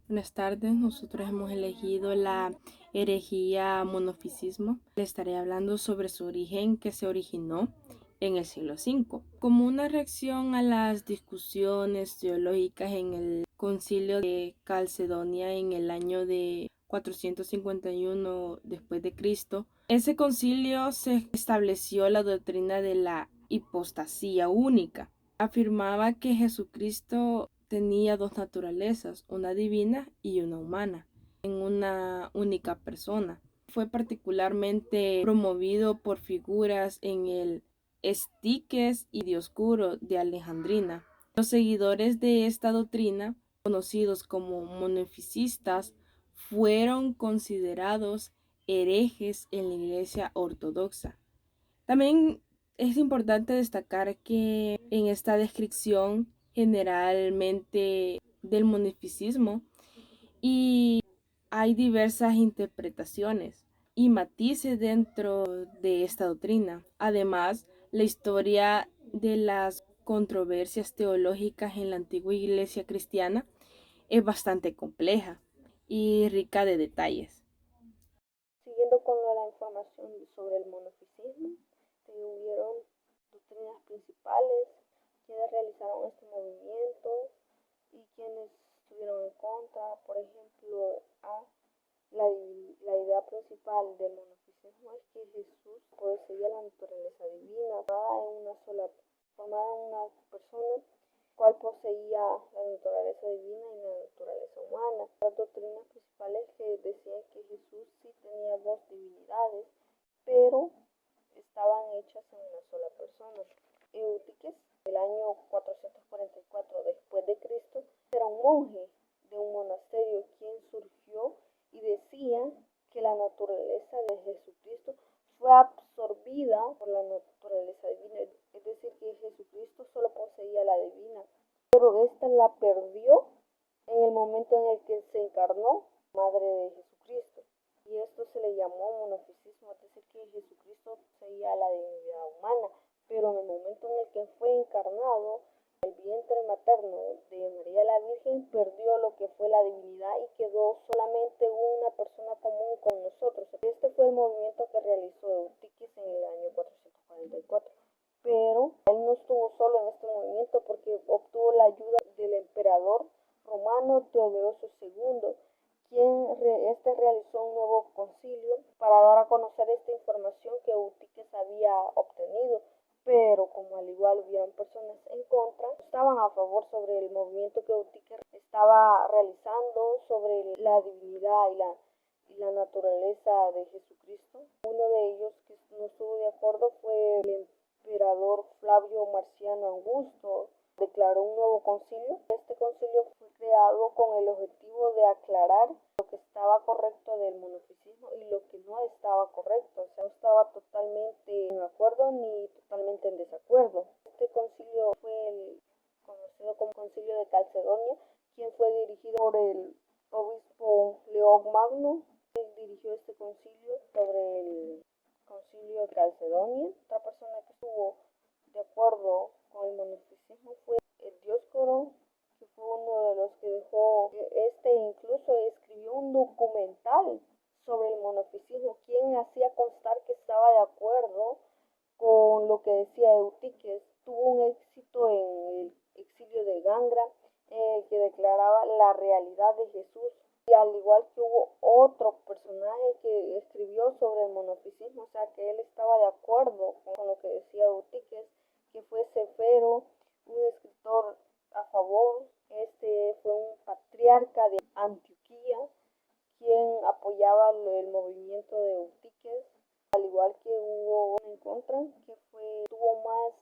Buenas tardes, nosotros hemos elegido la herejía monofisismo. Le estaré hablando sobre su origen que se originó en el siglo V, como una reacción a las discusiones teológicas en el Concilio de Calcedonia en el año de 451 después de Cristo. Ese concilio se estableció la doctrina de la hipostasía única. Afirmaba que Jesucristo tenía dos naturalezas, una divina y una humana, en una única persona. Fue particularmente promovido por figuras en el Estiques y Dioscuro de Alejandrina. Los seguidores de esta doctrina, conocidos como monofisistas, fueron considerados herejes en la Iglesia Ortodoxa. También es importante destacar que en esta descripción generalmente del monofisismo y hay diversas interpretaciones y matices dentro de esta doctrina. Además, la historia de las controversias teológicas en la antigua iglesia cristiana es bastante compleja y rica de detalles. Siguiendo con la información sobre el monofisismo, hubieron doctrinas principales, quienes realizaron este movimiento y quienes estuvieron en contra. Por ejemplo, la idea principal del monofisismo es que Jesús poseía la naturaleza divina, formada en una persona cual poseía la naturaleza divina y la naturaleza humana. Las doctrinas principales que decían que Jesús sí tenía dos divinidades, pero estaban hechas en una sola persona. Eutíquez, del año 444 después de Cristo, era un monje de un monasterio quien surgió y decía que la naturaleza de Jesucristo fue absorbida por la naturaleza divina, es decir, que Jesucristo solo poseía la divina, pero esta la perdió en el momento en el que se encarnó, madre de Jesucristo. Y esto se le llamó monofisismo, es decir, que Jesucristo poseía la divinidad humana, pero en el momento en el que fue encarnado, el vientre materno de María la Virgen perdió lo que fue la divinidad y quedó solamente una persona común con nosotros. Este fue el movimiento que realizó Eutíquez en el año 444. Pero él no estuvo solo en este movimiento porque obtuvo la ayuda del emperador romano Teodosio II, quien realizó un nuevo concilio para dar a conocer esta información que Eutíquez había obtenido. Pero como al igual hubieron personas en contra, estaban a favor sobre el movimiento que Eutíquez estaba realizando sobre la divinidad y la naturaleza de Jesucristo. Uno de ellos que no estuvo de acuerdo fue el emperador Flavio Marciano Augusto. Declaró un nuevo concilio. Este concilio fue creado con el objetivo de aclarar lo que estaba correcto del monofisismo y lo que no estaba correcto. O sea, no estaba totalmente en acuerdo ni totalmente en desacuerdo. Este concilio fue el conocido como Concilio de Calcedonia, quien fue dirigido por el obispo León Magno. Él dirigió este concilio sobre el Concilio de Calcedonia. Otra persona que estuvo de acuerdo con el monofisismo fue el Dioscoro, que fue uno de los que dejó, incluso escribió un documental sobre el monofisismo, quien hacía constar que estaba de acuerdo con lo que decía Eutíquez. Tuvo un éxito en el exilio de Gangra, que declaraba la realidad de Jesús, y al igual que hubo otro personaje que escribió sobre el monofisismo, o sea que él estaba de acuerdo con lo que decía Eutíquez, que fue Cefero, un escritor a favor. Este fue un patriarca de Antioquía, quien apoyaba el movimiento de Eutíquez, al igual que hubo uno en contra, que tuvo más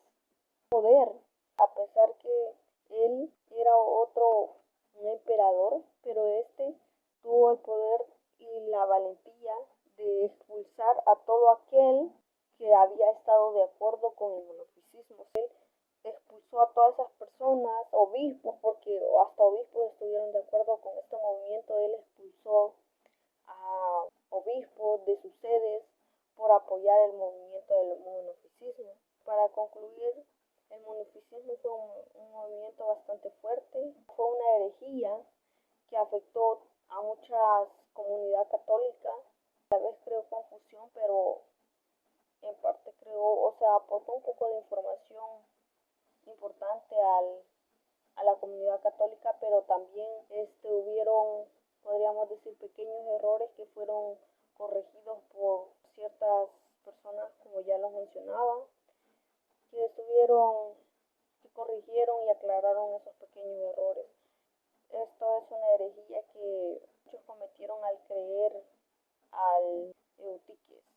poder, a pesar que él era un emperador, pero este tuvo el poder y la valentía de expulsar a todo aquel que había estado de acuerdo con el monofisismo. Él expulsó a todas esas personas, obispos, porque hasta obispos estuvieron de acuerdo con este movimiento. Él expulsó a obispos de sus sedes por apoyar el movimiento del monofisismo. Para concluir, el monofisismo fue un movimiento bastante fuerte, fue una herejía que afectó a muchas comunidades católicas. A la vez creó confusión, pero en parte aportó un poco de información importante a la comunidad católica, pero también hubieron, podríamos decir, pequeños errores que fueron corregidos por ciertas personas, como ya los mencionaba, que corrigieron y aclararon esos pequeños errores. Esto es una herejía que muchos cometieron al creer al Eutiquies.